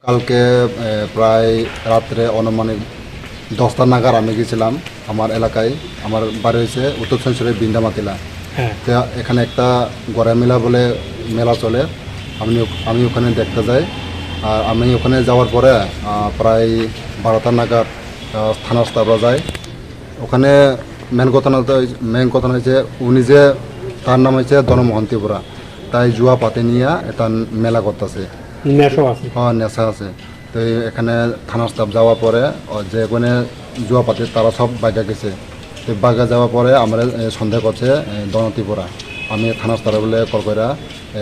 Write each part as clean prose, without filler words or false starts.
কালকে প্রায় রাত্রে অনুমানিক 10টা নাগাদ আমি গেছিলাম আমার এলাকায়। আমার বাড়ি হয়েছে উত্তর চব্বিশ বিন্দামাতিলা। তো এখানে একটা গড়া মেলা বলে মেলা চলে, আমি ওখানে দেখতে যাই। আর আমি ওখানে যাওয়ার পরে প্রায় 12টা নাগাদ থানার স্টাফরা যায়। ওখানে মেন কথা হয়েছে উনি যে তার নাম হয়েছে ধনমোহন ত্রিপুরা, তাই জুয়া পাতে নিয়ে এটা মেলা করতেছে, নেশা আছে। তো এখানে থানার স্টাফ যাওয়ার পরে যে ওখানে জুয়া পাতে তারা সব বাগা গেছে। তো বাগা যাওয়ার পরে আমরা সন্দেহ করছে ধন ত্রিপুরা। আমি থানার স্টাফ বলে কল করে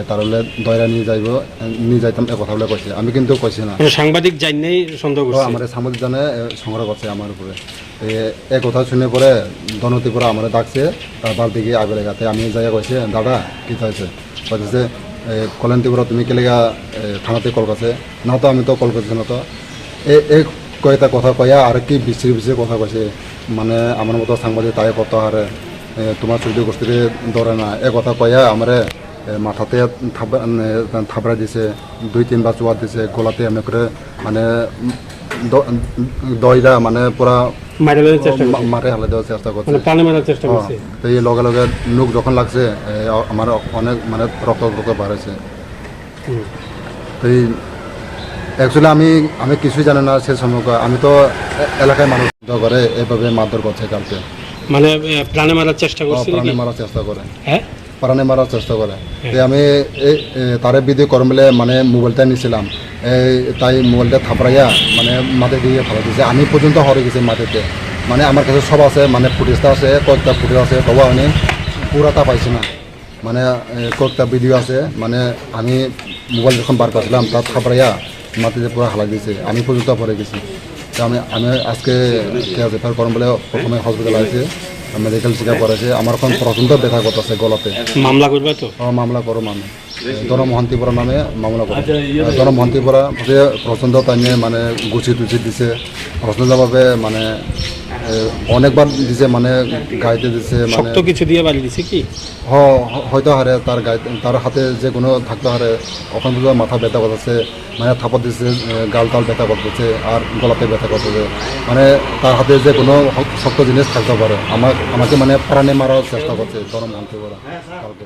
তার বলে দয়রা নিয়ে যাইতাম এ কথা বলে কইছে। আমি কিন্তু কইছি না, সাংবাদিক জানেই সন্দেহ করছে, আমার সাংবাদিক জানে সংগ্রহ করছে আমার উপরে। এ কথা শুনে পরে ধন ত্রিপুরা আমার ডাকছে, তার বাল দিকে আগে লেগাতে আমি যাইয়া কইছে দাদা কী হয়েছে, কইছে কলেন ত্রিপুরা তুমি কে লেগা থানাতে কল করছে না? তো আমি তো কল করছি না। তো এই কয়েকটা কথা কয়া আর কি বিশ্রী কথা কইছে, মানে আমার মতো সাংবাদিক তাই কত হারে তোমার চৌধুরী গোষ্ঠীতে ধরে না এ কথা কয়া আমার মাথাতে থাবড়া দিছে, 2-3 বার চোয়া দিছে, গলাতে এমনি করে মানে দইরা মানে পুরা মারে হালে দেওয়ার চেষ্টা করছে, তো এই লগে লগে নুক যখন লাগছে আমার অনেক মানে রক্ত বাড়াইছে। তো অ্যাকচুয়ালি আমি কিছুই জানি না সে সময়। আমি তো এলাকায় মানুষ করে এভাবে মারধর করছে কালকে, মানে প্রাণে মারার চেষ্টা করছে, প্রাণে মারার চেষ্টা করে, প্রাণে মারার চেষ্টা করে। আমি তারে বিধি করম বলে মানে মোবাইলটা নিয়েছিলাম, তাই মোবাইলটা থাপড়াইয়া মানে মাঠে দিয়ে ফেলা দিয়েছে। আমি পর্যন্ত হরে গেছি মাটিতে, মানে আমার কাছে সব আছে, মানে ফুটেজটা আছে, কয়েকটা ফুটেজ আছে, তবু আমি পুরাটা পাইছি না। মানে কয়েকটা ভিডিও আছে, মানে আমি মোবাইল যখন বার করছিলাম তার থাপড়াইয়া মাটিতে পুরো হালা দিয়েছে, আমি পর্যন্ত পরে গেছি। তো আমি আজকে রেফার করম বলে প্রথমে হসপিটাল আছে, মেডিকেল চেক আপ করেছে। আমার এখন প্রচণ্ড ব্যথা করতেছে গলাতে। মামলা করবে তো? মামলা করো আমি ধনমোহন ত্রিপুরা নামে মামলা করো। ধনমোহন ত্রিপুরা প্রচণ্ড টাইমে মানে গুছি টুচি দিছে, প্রচণ্ডভাবে মানে অনেকবার দিছে, মানে গাইতে দিছে, মানে কিছু দিয়ে বাড়ি দিছে কি হয়তো হারে তার হাতে যে কোনো থাকতে হারে। ওখান থেকে মাথা ব্যথা করতেছে, মানে থাপড় দিচ্ছে, গাল টাল ব্যথা করতেছে, আর গলাতে ব্যথা করতেছে। মানে তার হাতে যে কোনো শক্ত জিনিস থাকতে পারে, আমাকে মানে প্রাণে মারার চেষ্টা করছে ধনমোহন ত্রিপুরা কালকে।